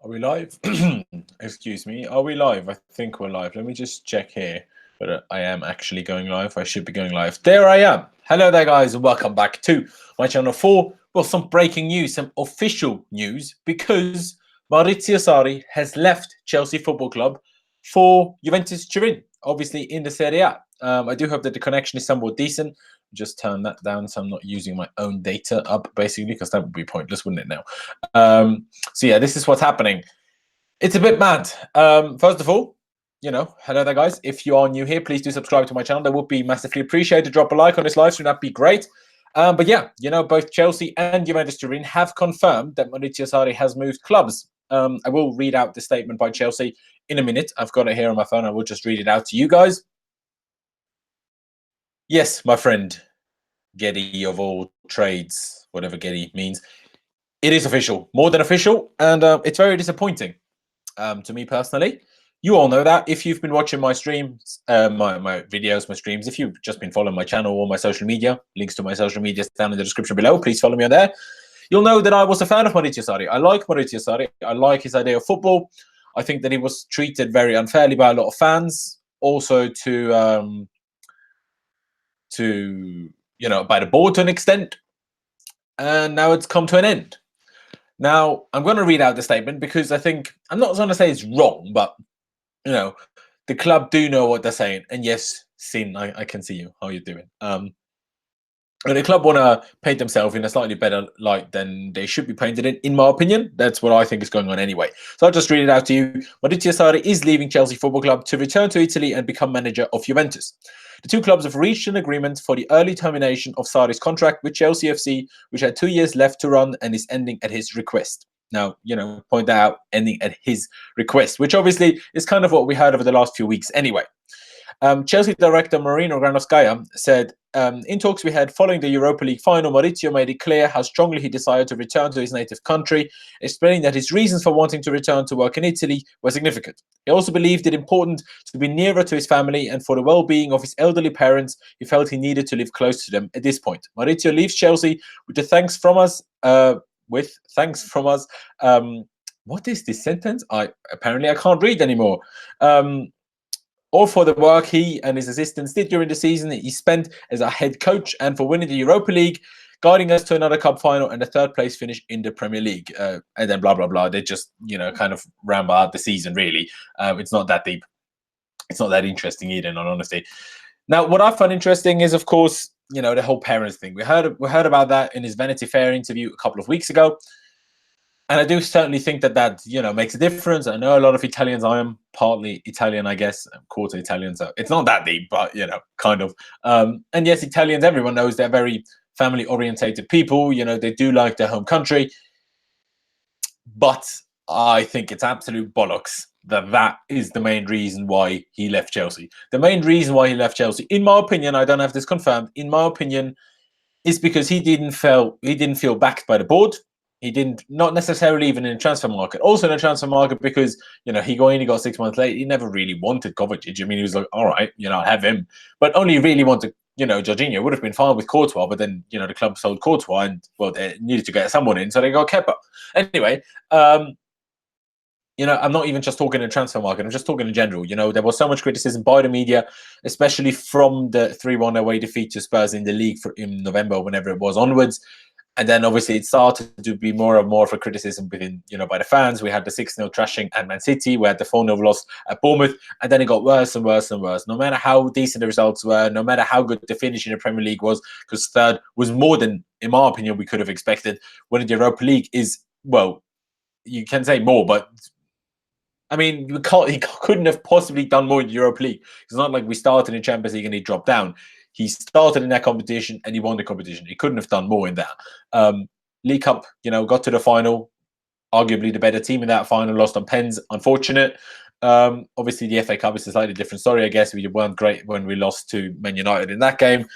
Are we live? Excuse me. Are we live? I think we're live. Let me just check here. But I am actually going live. I should be going live. There I am. Hello there, guys, and welcome back to my channel for, well, some breaking news, some official news, because Maurizio Sarri has left Chelsea Football Club for Juventus Turin, obviously in the Serie A. I do hope that the connection is somewhat decent. Just turn that down so I'm not using my own data up, basically, because that would be pointless, wouldn't it now? So yeah, this is what's happening. It's a bit mad. First of all, hello there, guys. If you are new here, please do subscribe to my channel. That would be massively appreciated. Drop a like on this live stream. That'd be great. But yeah, both Chelsea and Juventus Turin have confirmed that Maurizio Sarri has moved clubs. I will read out the statement by Chelsea in a minute. I've got it here on my phone. I will just read it out to you guys. Yes, my friend, Getty of all trades, whatever Getty means, it is official, more than official, and it's very disappointing to me personally. You all know that if you've been watching my streams, my videos, my streams, if you've just been following my channel or my social media, links to my social media down in the description below, please follow me on there. You'll know that I was a fan of Maurizio Sarri. I like Maurizio Sarri. I like his idea of football. I think that he was treated very unfairly by a lot of fans, also by the board to an extent, and now it's come to an end. Now, I'm going to read out the statement because I think, I'm not going to say it's wrong, but, the club do know what they're saying. And yes, Sin, I can see you. How are you doing? And the club want to paint themselves in a slightly better light than they should be painted in my opinion. That's what I think is going on anyway. So I'll just read it out to you. Maurizio Sarri is leaving Chelsea Football Club to return to Italy and become manager of Juventus. The two clubs have reached an agreement for the early termination of Sarri's contract with Chelsea FC, which had 2 years left to run and is ending at his request. Now, point that out, ending at his request, which obviously is kind of what we heard over the last few weeks anyway. Chelsea director Marino Granovskaya said, in talks we had following the Europa League final, Maurizio made it clear how strongly he desired to return to his native country, explaining that his reasons for wanting to return to work in Italy were significant. He also believed it important to be nearer to his family, and for the well-being of his elderly parents, he felt he needed to live close to them at this point. Maurizio leaves Chelsea with the thanks from us. What is this sentence? Apparently I can't read anymore. All for the work he and his assistants did during the season he spent as a head coach, and for winning the Europa League, guiding us to another cup final and a third place finish in the Premier League. And then blah, blah, blah. They just, kind of ramble out the season, really. It's not that deep. It's not that interesting either, in all honesty. Now, what I find interesting is, of course, the whole parents thing. We heard about that in his Vanity Fair interview a couple of weeks ago. And I do certainly think that makes a difference. I know a lot of Italians. I am partly Italian, I guess, quarter Italian, so it's not that deep, but kind of. And yes, Italians, everyone knows they're very family-orientated people. They do like their home country. But I think it's absolute bollocks that is the main reason why he left Chelsea. The main reason why he left Chelsea, in my opinion, I don't have this confirmed. In my opinion, is because he didn't feel backed by the board. He not necessarily even in the transfer market. Also in the transfer market because, he only got 6 months late. He never really wanted Kovacic. I mean, he was like, all right, I'll have him. But only really wanted, Jorginho. Would have been fine with Courtois, but then, the club sold Courtois and, well, they needed to get someone in, so they got Kepa. Anyway, I'm not even just talking in the transfer market. I'm just talking in general. There was so much criticism by the media, especially from the 3-1 away defeat to Spurs in the league in November, whenever it was onwards. And then obviously it started to be more and more of a criticism within, by the fans. We had the 6-0 trashing at Man City. We had the 4-0 loss at Bournemouth. And then it got worse and worse and worse. No matter how decent the results were, no matter how good the finish in the Premier League was, because third was more than, in my opinion, we could have expected. Winning the Europa League is, well, you can say more, but I mean, he couldn't have possibly done more in the Europa League. It's not like we started in Champions League and he dropped down. He started in that competition and he won the competition. He couldn't have done more in that. League Cup, got to the final. Arguably the better team in that final, lost on pens. Unfortunate. Obviously, the FA Cup is a slightly different story, I guess. We weren't great when we lost to Man United in that game.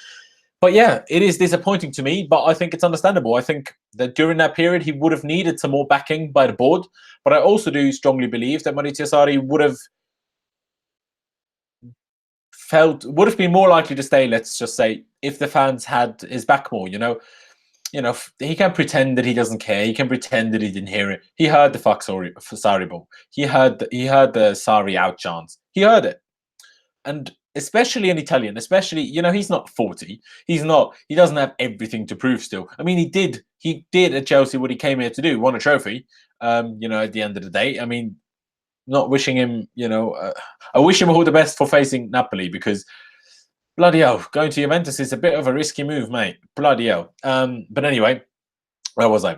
But yeah, it is disappointing to me, but I think it's understandable. I think that during that period, he would have needed some more backing by the board. But I also do strongly believe that Maurizio Sarri would have been more likely to stay, let's just say, if the fans had his back more, he can pretend that he doesn't care. He can pretend that he didn't hear it. He heard the Sarri ball. He heard the Sarri out chance. He heard it. And especially in Italian, especially, he's not 40. He doesn't have everything to prove still. I mean, he did at Chelsea what he came here to do, won a trophy, at the end of the day. I mean, not wishing him, I wish him all the best for facing Napoli, because bloody hell, going to Juventus is a bit of a risky move, mate. Bloody hell. But anyway, where was I?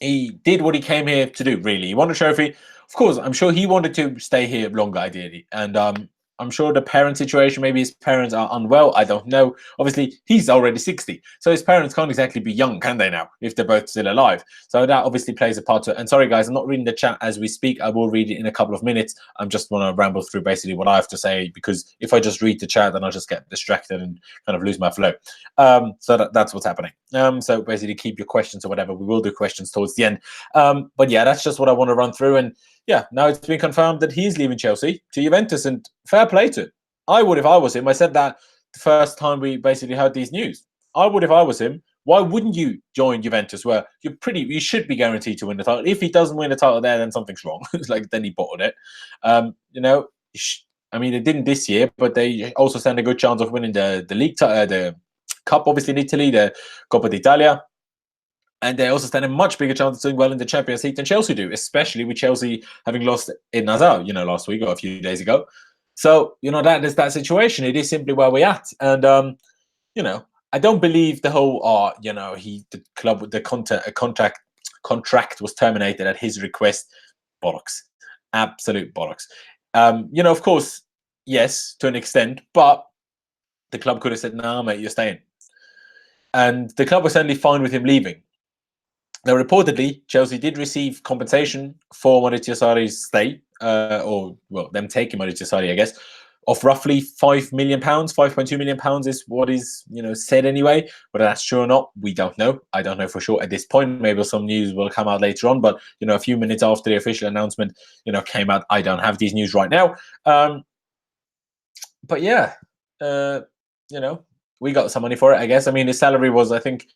He did what he came here to do, really. He won a trophy. Of course, I'm sure he wanted to stay here longer, ideally. And I'm sure the parent situation, maybe his parents are unwell. I don't know. Obviously, he's already 60. So his parents can't exactly be young, can they now, if they're both still alive? So that obviously plays a part to it. And sorry, guys, I'm not reading the chat as we speak. I will read it in a couple of minutes. I just want to ramble through basically what I have to say, because if I just read the chat, then I'll just get distracted and kind of lose my flow. So that's what's happening. So basically keep your questions or whatever. We will do questions towards the end. But yeah, that's just what I want to run through. And yeah, now it's been confirmed that he's leaving Chelsea to Juventus, and fair play to him. I would if I was him. I said that the first time we basically heard these news. I would if I was him. Why wouldn't you join Juventus, where you should be guaranteed to win the title? If he doesn't win the title there, then something's wrong. Then he bottled it. I mean, they didn't this year, but they also stand a good chance of winning the league, the cup, obviously in Italy, the Coppa d'Italia. And they also stand a much bigger chance of doing well in the Champions League than Chelsea do, especially with Chelsea having lost in Hazard, last week or a few days ago. So, that is that situation. It is simply where we're at. And, I don't believe the whole, contract was terminated at his request. Bollocks. Absolute bollocks. Of course, yes, to an extent, but the club could have said, "Nah, mate, you're staying." And the club was certainly fine with him leaving. Now, reportedly, Chelsea did receive compensation for Maurizio Sarri's stay, them taking Maurizio Sarri, I guess, of roughly £5 million, £5.2 million is what is, said anyway. Whether that's true or not, we don't know. I don't know for sure at this point. Maybe some news will come out later on, but, a few minutes after the official announcement, came out, I don't have these news right now. But yeah, we got some money for it, I guess. I mean, his salary was, I think,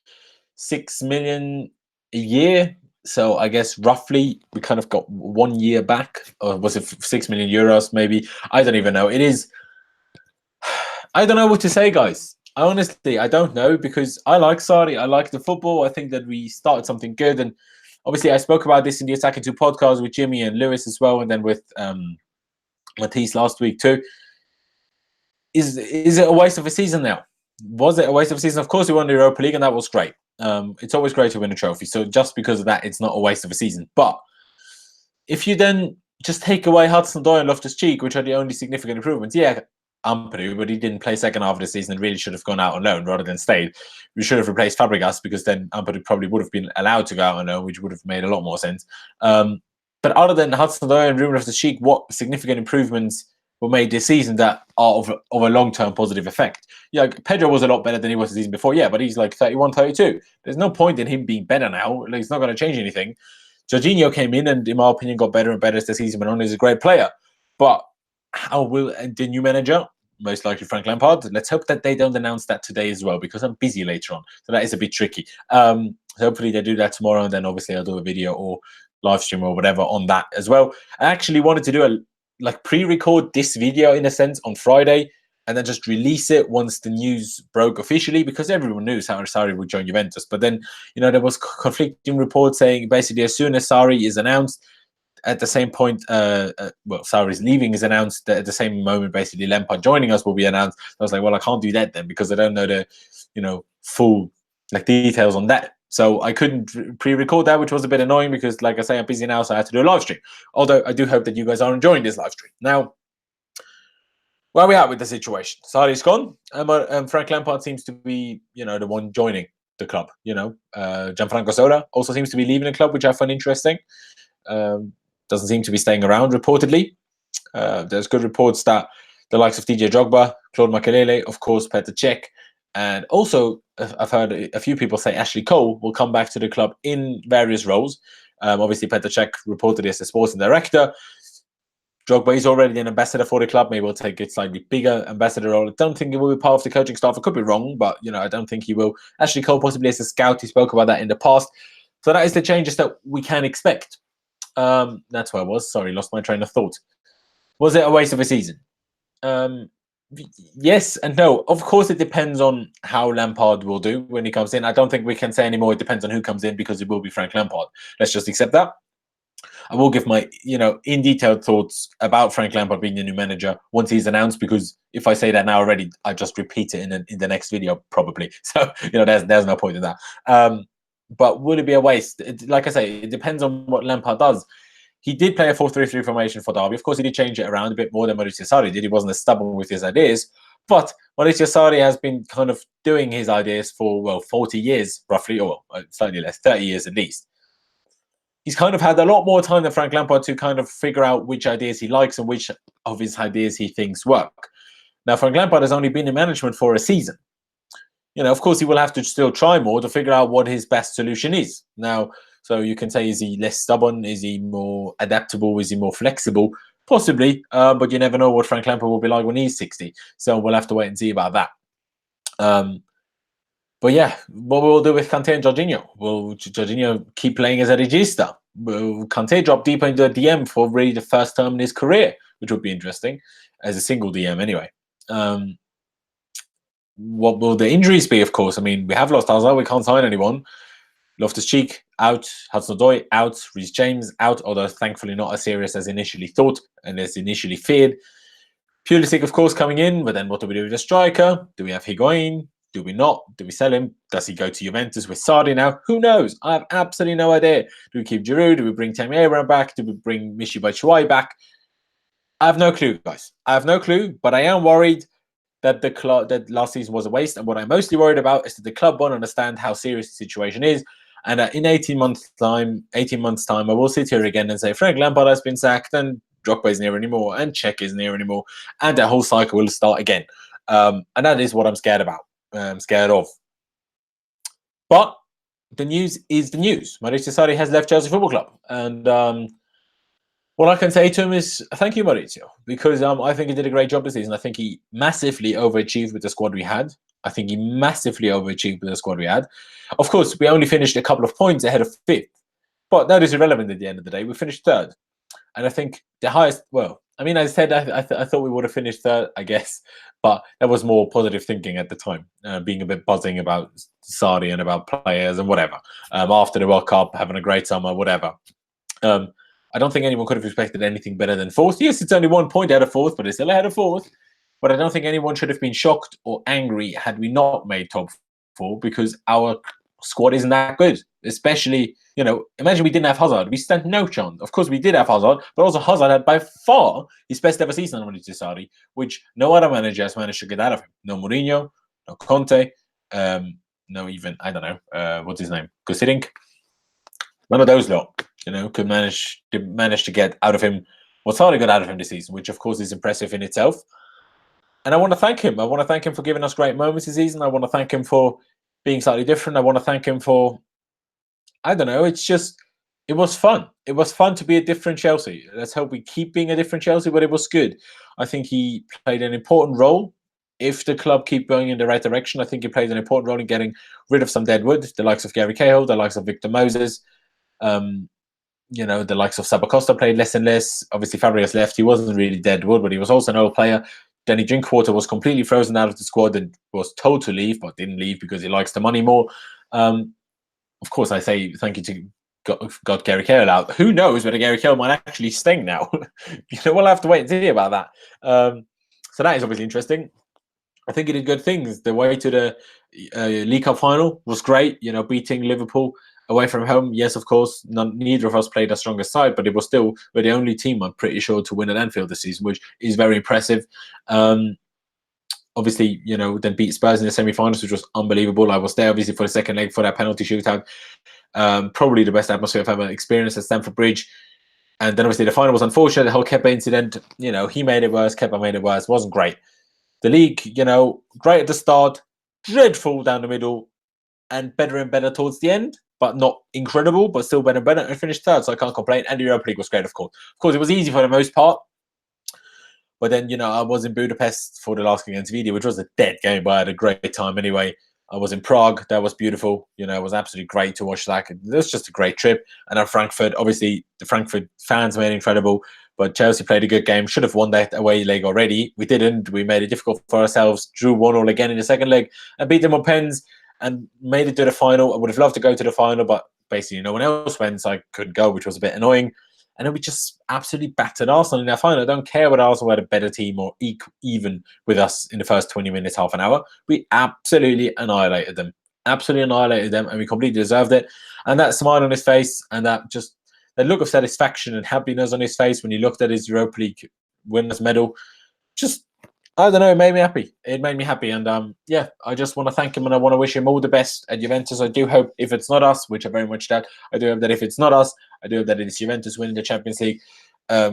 6 million a year. So I guess roughly we kind of got 1 year back. Or was it 6 million euros maybe? I don't even know. It is. I don't know what to say, guys. Honestly, I don't know, because I like Sarri. I like the football. I think that we started something good. And obviously I spoke about this in the Attacking 2 podcast with Jimmy and Lewis as well. And then with Matisse last week too. Is it a waste of a season now? Was it a waste of a season? Of course, we won the Europa League, and that was great. It's always great to win a trophy. So just because of that, it's not a waste of a season. But if you then just take away Hudson-Odoi and Loftus-Cheek, which are the only significant improvements, yeah, Ampadu, but he didn't play second half of the season and really should have gone out on loan rather than stayed. We should have replaced Fabregas, because then Ampadu probably would have been allowed to go out on loan, which would have made a lot more sense. But other than Hudson-Odoi and Ruben Loftus-Cheek, what significant improvements were made this season that are of a long-term positive effect? Yeah, Pedro was a lot better than he was the season before, yeah, but he's like 31, 32. There's no point in him being better now. Like, it's not going to change anything. Jorginho came in and, in my opinion, got better and better as the season went on. He's a great player. But how will the new manager, most likely Frank Lampard, let's hope that they don't announce that today as well, because I'm busy later on. So that is a bit tricky. So hopefully they do that tomorrow, and then obviously I'll do a video or live stream or whatever on that as well. I actually wanted to do pre-record this video in a sense on Friday, and then just release it once the news broke officially, because everyone knew Sarri would join Juventus. But then, there was conflicting reports saying basically as soon as Sarri is announced, at the same point, Sarri's leaving is announced, at the same moment, basically Lampard joining us will be announced. I was like, well, I can't do that then, because I don't know the, full details on that. So I couldn't pre-record that, which was a bit annoying, because, like I say, I'm busy now, so I had to do a live stream. Although I do hope that you guys are enjoying this live stream. Now, where are we at with the situation? Sarri's gone, and Frank Lampard seems to be, the one joining the club. Gianfranco Sola also seems to be leaving the club, which I find interesting. Doesn't seem to be staying around, reportedly. There's good reports that the likes of DJ Drogba, Claude Makelele, of course, Petr Cech, and also I've heard a few people say Ashley Cole will come back to the club in various roles. Obviously, Petr Cech reported as the sporting director. Drogba is already an ambassador for the club. Maybe we'll take a slightly bigger ambassador role. I don't think he will be part of the coaching staff. I could be wrong, but I don't think he will. Ashley Cole possibly as a scout. He spoke about that in the past. So that is the changes that we can expect. That's where I was. Sorry, lost my train of thought. Was it a waste of a season? Yes and no. Of course, it depends on how Lampard will do when he comes in. I don't think we can say anymore. It depends on who comes in because it will be Frank Lampard. Let's just accept that. I will give my, in detailed thoughts about Frank Lampard being the new manager once he's announced, because if I say that now already, I just repeat it in the next video, probably. So, there's no point in that. But would it be a waste? Like I say, it depends on what Lampard does. He did play a 4-3-3 formation for Derby. Of course, he did change it around a bit more than Maurizio Sarri did. He wasn't as stubborn with his ideas. But Maurizio Sarri has been kind of doing his ideas for, 40 years, roughly, or slightly less, 30 years at least. He's kind of had a lot more time than Frank Lampard to kind of figure out which ideas he likes and which of his ideas he thinks work. Now, Frank Lampard has only been in management for a season. Of course, he will have to still try more to figure out what his best solution is. Now, so you can say, is he less stubborn? Is he more adaptable? Is he more flexible? Possibly, but you never know what Frank Lampard will be like when he's 60. So we'll have to wait and see about that. But yeah, what we'll do with Kanté and Jorginho? Will Jorginho keep playing as a regista? Will Kanté drop deeper into a DM for really the first time in his career, which would be interesting, as a single DM anyway. What will the injuries be, of course? I mean, we have lost Hazard, we can't sign anyone. Loftus-cheek out, hudson-odoi out, Reece James out, although thankfully not as serious as initially thought and as initially feared. Pulisic, of course, coming in, but then what do we do with the striker? Do we have Higuain? Do we not? Do we sell him? Does he go to Juventus with Sarri now? Who knows? I have absolutely no idea. Do we keep Giroud? Do we bring Tammy Abraham back? Do we bring Michy Batshuayi back? I have no clue, guys. I have no clue, but I am worried that that last season was a waste. And what I'm mostly worried about is that the club won't understand how serious the situation is. And in 18 months' time, I will sit here again and say Frank Lampard has been sacked and Drogba isn't here anymore and Cech isn't here anymore. And that whole cycle will start again. And that is what I'm scared about. I'm scared of. But the news is the news. Maurizio Sarri has left Chelsea Football Club. And what I can say to him is thank you, Maurizio, because I think he did a great job this season. I think he massively overachieved with the squad we had. Of course, we only finished a couple of points ahead of fifth, but that is irrelevant at the end of the day. We finished third. And I think the highest, I said I thought we would have finished third, I guess, but that was more positive thinking at the time, being a bit buzzing about Sarri and about players and whatever. After the World Cup, having a great summer, whatever. I don't think anyone could have expected anything better than fourth. Yes, it's only 1 point out of fourth, but it's still ahead of fourth. But I don't think anyone should have been shocked or angry had we not made top four, because our squad isn't that good. Especially, imagine we didn't have Hazard. We stand no chance. Of course, we did have Hazard, but also Hazard had by far his best ever season on Maurizio Sarri, which no other manager has managed to get out of him. No Mourinho, no Conte, no even, I don't know, what's his name? Gusirink. None of those lot, could manage to get out of him what Sarri got out of him this season, which of course is impressive in itself. And I want to thank him. I want to thank him for giving us great moments this season. I want to thank him for being slightly different. I want to thank him for, I don't know, it was fun. It was fun to be a different Chelsea. Let's hope we keep being a different Chelsea, but it was good. I think he played an important role. If the club keep going in the right direction, I think he played an important role in getting rid of some deadwood, the likes of Gary Cahill, the likes of Victor Moses, the likes of Sabacosta played less and less. Obviously, Fabregas left. He wasn't really deadwood, but he was also an old player. Danny Drinkwater was completely frozen out of the squad and was told to leave, but didn't leave because he likes the money more. Of course, I say thank you to got Gary Cahill out. Who knows whether Gary Cahill might actually sting now? We'll have to wait and see about that. So that is obviously interesting. I think he did good things. The way to the League Cup final was great. Beating Liverpool away from home. Yes, of course, neither of us played our strongest side, but it was still we're the only team, I'm pretty sure, to win at Anfield this season, which is very impressive. Obviously, then beat Spurs in the semi-finals, which was unbelievable. I was there, obviously, for the second leg for that penalty shootout. Probably the best atmosphere I've ever experienced at Stamford Bridge. And then, obviously, the final was unfortunate. The whole Kepa incident, he made it worse. Kepa made it worse. It wasn't great. The league, great at the start, dreadful down the middle, and better towards the end. But not incredible, but still better and better. And finished third, so I can't complain. And the Europa League was great, of course. Of course, it was easy for the most part. But then, I was in Budapest for the last game against Vida, which was a dead game, but I had a great time anyway. I was in Prague. That was beautiful. It was absolutely great to watch that. It was just a great trip. And at Frankfurt, obviously, the Frankfurt fans made it incredible. But Chelsea played a good game. Should have won that away leg already. We didn't. We made it difficult for ourselves. Drew 1-1 again in the second leg and beat them on pens and made it to the final. I would have loved to go to the final, but basically no one else went, so I couldn't go, which was a bit annoying. And then we just absolutely battered Arsenal in that final. I don't care whether Arsenal had a better team or even with us in the first 20 minutes, half an hour. We absolutely annihilated them. Absolutely annihilated them, and we completely deserved it. And that smile on his face and that look of satisfaction and happiness on his face when he looked at his Europa League winners medal, just, I don't know, it made me happy. It made me happy. And I just want to thank him and I want to wish him all the best at Juventus. I do hope, if it's not us, which I very much doubt, I do hope that if it's not us, I do hope that it's Juventus winning the Champions League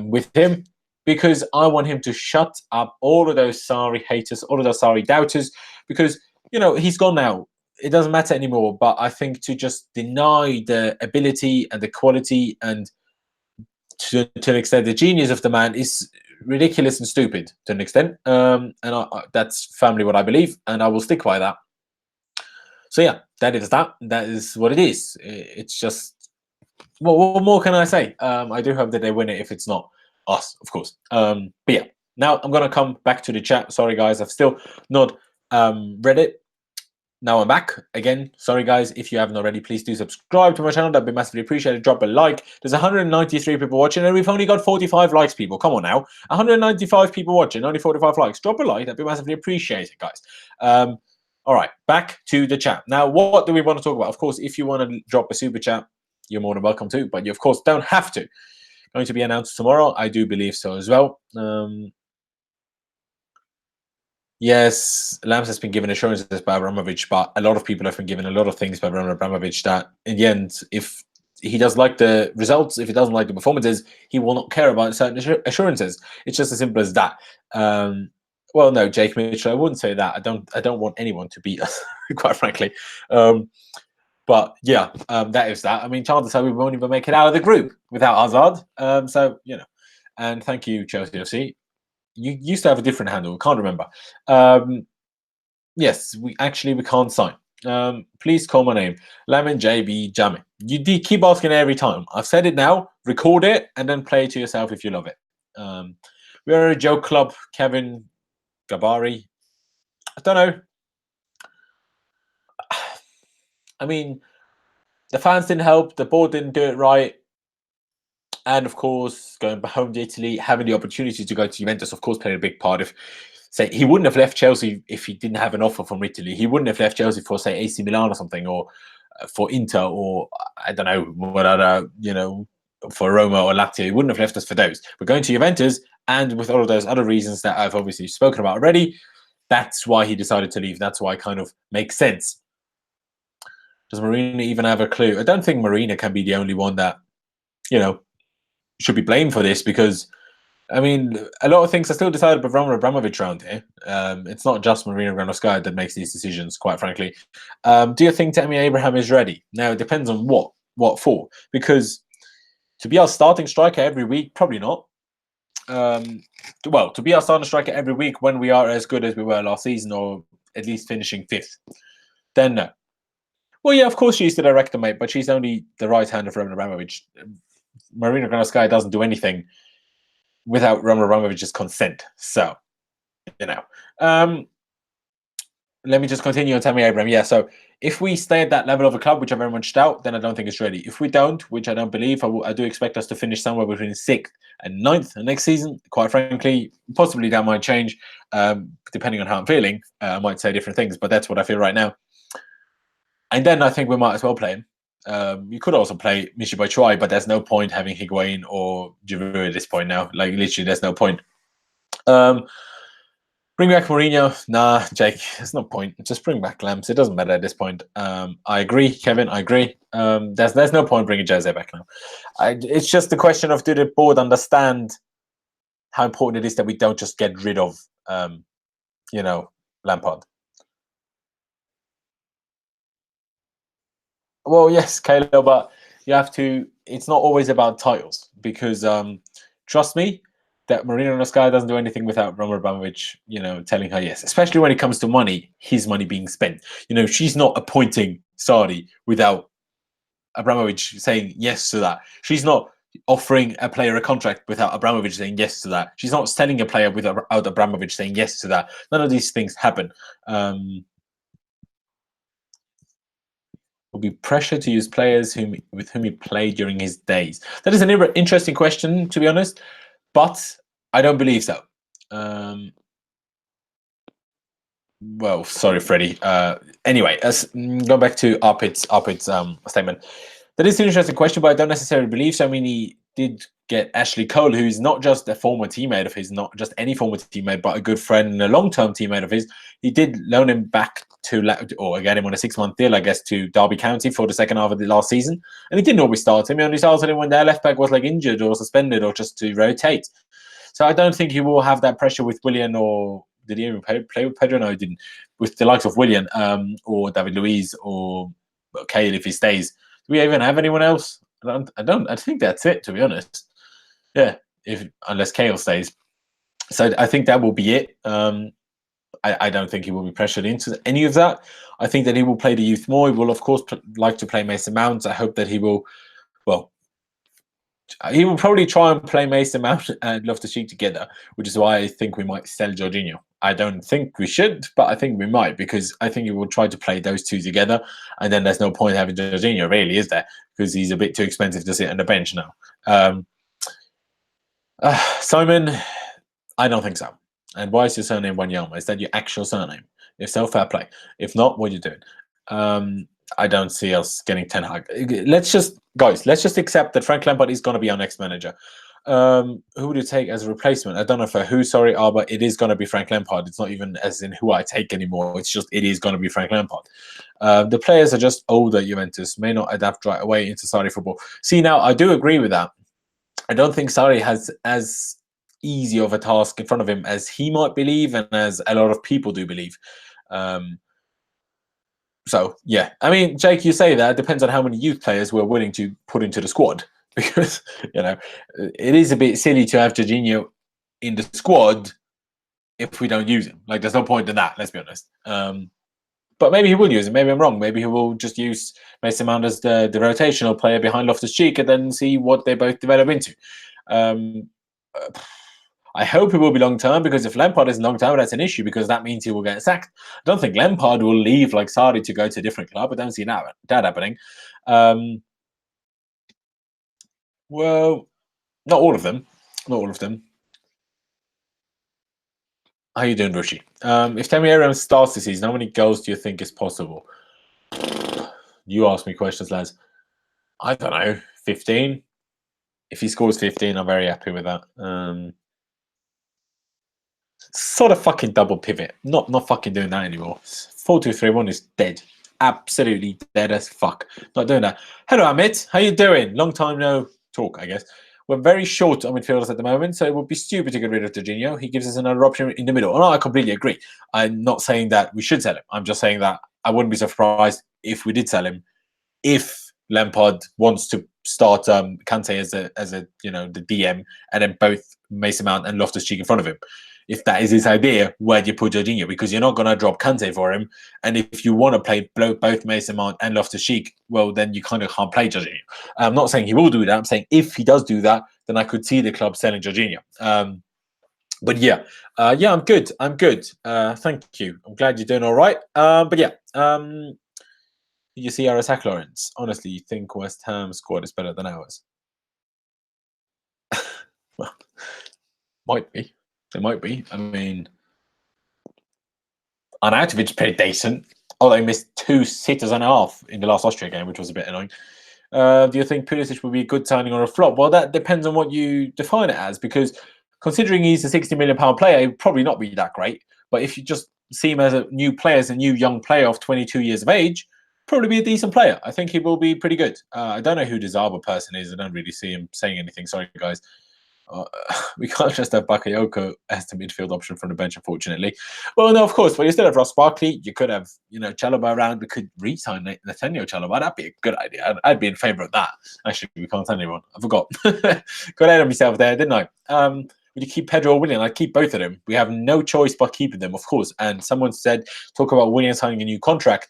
with him, because I want him to shut up all of those Sarri haters, all of those Sarri doubters, because, he's gone now. It doesn't matter anymore. But I think to just deny the ability and the quality and to an extent the genius of the man is ridiculous and stupid to an extent. And that's firmly what I believe, and I will stick by that. So yeah, that is that. That is what it is. It's just, what more can I say? I do hope that they win it if it's not us, of course. But yeah, now I'm gonna come back to the chat. Sorry guys, I've still not read it. Now I'm back again. Sorry guys, if you haven't already, please do subscribe to my channel. That'd be massively appreciated. Drop a like. There's 193 people watching and we've only got 45 likes, people. Come on now. 195 people watching, only 45 likes. Drop a like. That'd be massively appreciated, guys. All right, back to the chat. Now, what do we want to talk about? Of course, if you want to drop a super chat, you're more than welcome to, but you, of course, don't have to. Going to be announced tomorrow. I do believe so as well. Yes, Lams has been given assurances by Abramovich, but a lot of people have been given a lot of things by Roman Abramovich that, in the end, if he doesn't like the results, if he doesn't like the performances, he will not care about certain assurances. It's just as simple as that. Well, no, Jake Mitchell, I wouldn't say that. I don't want anyone to beat us, quite frankly. But yeah, that is that. I mean, chances are we won't even make it out of the group without Hazard. So, and thank you, Chelsea FC. You used to have a different handle. Can't remember. Yes, we can't sign. Please call my name, Lamin JB Jamie. You keep asking every time. I've said it now. Record it and then play it to yourself if you love it. We are a joke club. Kevin Gabari. I don't know. I mean, the fans didn't help. The board didn't do it right. And of course, going home to Italy, having the opportunity to go to Juventus, of course, played a big part of. Say, he wouldn't have left Chelsea if he didn't have an offer from Italy. He wouldn't have left Chelsea for, say, AC Milan or something, or for Inter, or I don't know, what other, for Roma or Lazio. He wouldn't have left us for those. We're going to Juventus, and with all of those other reasons that I've obviously spoken about already, that's why he decided to leave. That's why it kind of makes sense. Does Marina even have a clue? I don't think Marina can be the only one that, should be blamed for this, because I mean, a lot of things are still decided by Roman Abramovich around here. It's not just Marina Granovskaya that makes these decisions, quite frankly. Do you think Tammy Abraham is ready? Now, it depends on what for, because to be our starting striker every week, probably not. Well, to be our starting striker every week when we are as good as we were last season, or at least finishing 5th, then no. Well, yeah, of course she's the director, mate, but she's only the right hand of Roman Abramovich. Marina Granovskaya doesn't do anything without Roman Abramovich's consent. So, let me just continue on Tammy Abraham. Yeah, so if we stay at that level of a club, which I very much doubt, then I don't think it's ready. If we don't, which I don't believe, I do expect us to finish somewhere between 6th and 9th next season. Quite frankly, possibly that might change, depending on how I'm feeling. I might say different things, but that's what I feel right now. And then I think we might as well play him. You could also play Michy Batshuayi, but there's no point having Higuain or Giroud at this point now. Like, literally, there's no point. Bring back Mourinho. Nah, Jake, there's no point. Just bring back Lamps. It doesn't matter at this point. I agree, Kevin. I agree. There's no point bringing Jose back now. It's just the question of, do the board understand how important it is that we don't just get rid of, Lampard? Well, yes, Caleb, but you have to. It's not always about titles, because trust me, that Marina Noskaya doesn't do anything without Roman Abramovich, telling her yes. Especially when it comes to money, his money being spent. She's not appointing Sarri without Abramovich saying yes to that. She's not offering a player a contract without Abramovich saying yes to that. She's not selling a player without Abramovich saying yes to that. None of these things happen. Will be pressure to use players with whom he played during his days? That is an interesting question, to be honest, but I don't believe so. Well, sorry, Freddie. Anyway, go back to Arpit's statement. That is an interesting question, but I don't necessarily believe so. I mean, he did get Ashley Cole, who's not just a former teammate of his, not just any former teammate, but a good friend and a long-term teammate of his. He did loan him back or get him on a 6-month deal, I guess, to Derby County for the second half of the last season. And he didn't always start him. He only started him when their left back was like injured or suspended or just to rotate. So I don't think he will have that pressure with Willian, or did he even play with Pedro? No, he didn't. With the likes of Willian or David Luiz or Kale if he stays. Do we even have anyone else? I think that's it, to be honest. Yeah, unless Kale stays. So I think that will be it. I don't think he will be pressured into any of that. I think that he will play the youth more. He will, of course, like to play Mason Mount. I hope that he will, he will probably try and play Mason Mount and Loftus-Cheek together, which is why I think we might sell Jorginho. I don't think we should, but I think we might, because I think he will try to play those two together, and then there's no point having Jorginho, really, is there? Because he's a bit too expensive to sit on the bench now. Simon, I don't think so. And why is your surname Wanyama? Is that your actual surname? If so, fair play. If not, what are you doing? I don't see us getting Ten Hag. Let's just accept that Frank Lampard is going to be our next manager. Who would you take as a replacement? I don't know for who, sorry, but it is going to be Frank Lampard. It's not even as in who I take anymore. It's just, it is going to be Frank Lampard. The players are just older. Juventus may not adapt right away into Sarri football. See, now, I do agree with that. I don't think Sarri has as easy of a task in front of him as he might believe and as a lot of people do believe. So, yeah. I mean, Jake, you say that. It depends on how many youth players we're willing to put into the squad. Because, it is a bit silly to have Jorginho in the squad if we don't use him. Like, there's no point in that, let's be honest. But maybe he will use him. Maybe I'm wrong. Maybe he will just use Mason Mount as the rotational player behind Loftus-Cheek and then see what they both develop into. I hope it will be long-term, because if Lampard is long-term, that's an issue, because that means he will get sacked. I don't think Lampard will leave like Sarri to go to a different club. I don't see that happening. Well, not all of them. Not all of them. How you doing, Rushi? If Tammy Abraham starts the season, how many goals do you think is possible? You ask me questions, lads. I don't know, 15? If he scores 15, I'm very happy with that. Sort of fucking double pivot. Not fucking doing that anymore. 4-2-3-1 is dead. Absolutely dead as fuck. Not doing that. Hello, Amit. How you doing? Long time no talk, I guess. We're very short on midfielders at the moment, so it would be stupid to get rid of Jorginho. He gives us another option in the middle. Oh, no, I completely agree. I'm not saying that we should sell him. I'm just saying that I wouldn't be surprised if we did sell him, if Lampard wants to start Kante as the DM, and then both Mason Mount and Loftus-Cheek in front of him. If that is his idea, where do you put Jorginho? Because you're not going to drop Kante for him. And if you want to play both Mason Mount and Loftus-Cheek, well, then you kind of can't play Jorginho. I'm not saying he will do that. I'm saying if he does do that, then I could see the club selling Jorginho. But yeah, I'm good. I'm good. Thank you. I'm glad you're doing all right. But yeah, you see our attack, Laurenz. Honestly, you think West Ham squad is better than ours? Well, might be. It might be. I mean, Arnautovic played decent, although he missed 2 sitters and a half in the last Austria game, which was a bit annoying. Do you think Pulisic would be a good signing or a flop? Well, that depends on what you define it as, because considering he's a £60 million player, he'd probably not be that great. But if you just see him as a new player, as a new young player of 22 years of age, probably be a decent player. I think he will be pretty good. I don't know who the Zaba person is. I don't really see him saying anything. Sorry, guys. We can't just have Bakayoko as the midfield option from the bench, unfortunately. Well, no, of course. Well, you still have Ross Barkley. You could have, Chalobah around. We could re-sign Nathaniel Chalobah. That'd be a good idea. I'd be in favour of that. Actually, we can't tell anyone. I forgot. Got ahead of myself there, didn't I? would you keep Pedro or Willian? I'd keep both of them. We have no choice but keeping them, of course. And someone said, talk about Willian signing a new contract.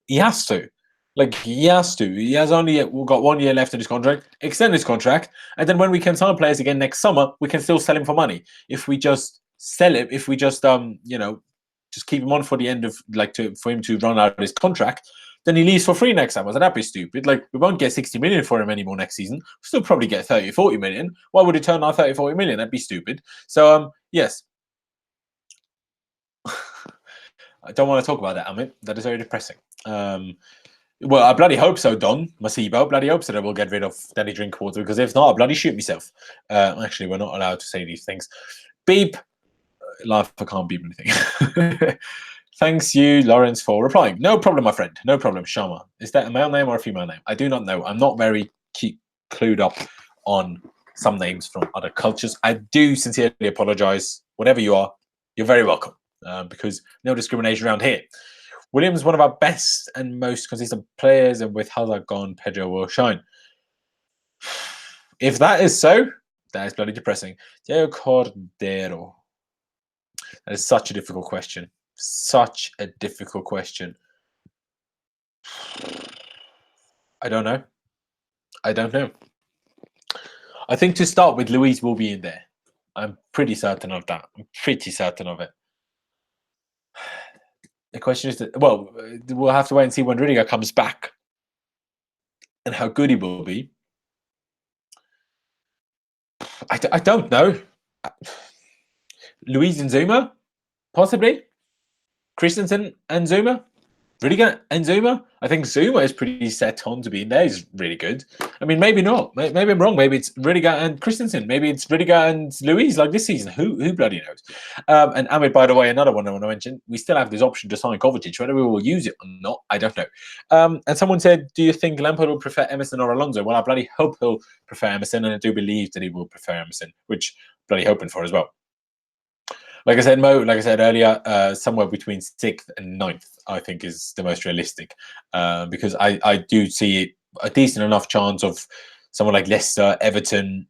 He has to. Like, he has to. He has only got 1 year left in his contract. Extend his contract. And then when we can sign players again next summer, we can still sell him for money. If we just sell him, if we just, just keep him on for the end of, for him to run out of his contract, then he leaves for free next summer. So that'd be stupid. Like, we won't get 60 million for him anymore next season. We'll still probably get 30, 40 million. Why would he turn out 30, 40 million? That'd be stupid. So, yes. I don't want to talk about that, Amit. That is very depressing. Well, I bloody hope so, Don Masibo. Bloody hope so that we'll get rid of Danny Drinkwater, because if not, I'll bloody shoot myself. Actually, we're not allowed to say these things. Beep. Life, I can't beep anything. Thanks you, Laurenz, for replying. No problem, my friend. No problem, Shama. Is that a male name or a female name? I do not know. I'm not very clued up on some names from other cultures. I do sincerely apologize. Whatever you are, you're very welcome, because no discrimination around here. Williams, one of our best and most consistent players, and with Hazard gone, Pedro will shine. If that is so, that is bloody depressing. Diego Cordero. That is such a difficult question. Such a difficult question. I don't know. I don't know. I think to start with, Luis will be in there. I'm pretty certain of that. I'm pretty certain of it. The question is, well, we'll have to wait and see when Rudiger comes back and how good he will be. I don't know. Luis and Zuma, possibly. Christensen and Zuma. Rudiger and Zuma. I think Zuma is pretty set on to be in there. He's really good. I mean, maybe not. Maybe I'm wrong. Maybe it's Rudiger and Christensen. Maybe it's Rudiger and Luis like this season. Who bloody knows? And Ahmed, by the way, another one I want to mention. We still have this option to sign Kovacic. Whether we will use it or not, I don't know. And someone said, do you think Lampard will prefer Emerson or Alonso? Well, I bloody hope he'll prefer Emerson, and I do believe that he will prefer Emerson, which I'm bloody hoping for as well. Like I said, Mo, like I said earlier, somewhere between 6th and 9th, I think, is the most realistic. Because I do see a decent enough chance of someone like Leicester, Everton,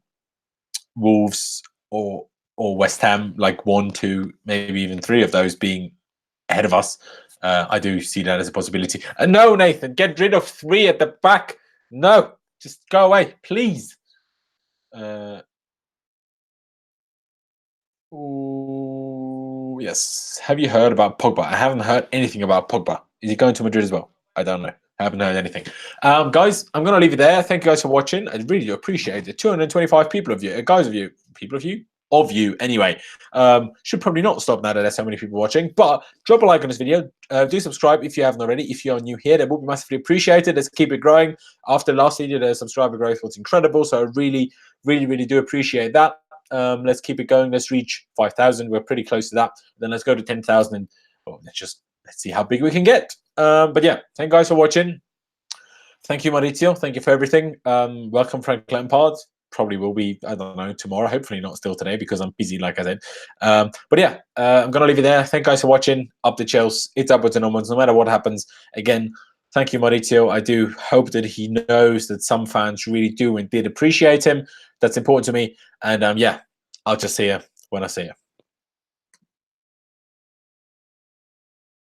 Wolves, or West Ham, like 1, 2, maybe even 3 of those being ahead of us. I do see that as a possibility. And no, Nathan, get rid of 3 at the back. No, just go away, please. Ooh, yes. Have you heard about Pogba? I haven't heard anything about Pogba. Is he going to Madrid as well? I don't know. I haven't heard anything. Guys, I'm going to leave it there. Thank you guys for watching. I really do appreciate it. 225 people of you. Guys of you. People of you? Of you, anyway. Should probably not stop now that there's so many people watching. But drop a like on this video. Do subscribe if you haven't already. If you are new here, that would be massively appreciated. Let's keep it growing. After last video, the subscriber growth was incredible. So I really, really, really do appreciate that. Let's keep it going. Let's reach 5,000. We're pretty close to that. Then let's go to 10,000 and let's see how big we can get. But yeah, thank you guys for watching. Thank you, Maurizio. Thank you for everything. Welcome, Frank Lampard. Probably will be, I don't know, tomorrow. Hopefully not still today because I'm busy, like I said. But yeah, I'm going to leave it there. Thank you guys for watching. Up the Chelsea. It's upwards and onwards, no matter what happens. Again, thank you, Maurizio. I do hope that he knows that some fans really do and did appreciate him. That's important to me. And yeah, I'll just see you when I see you.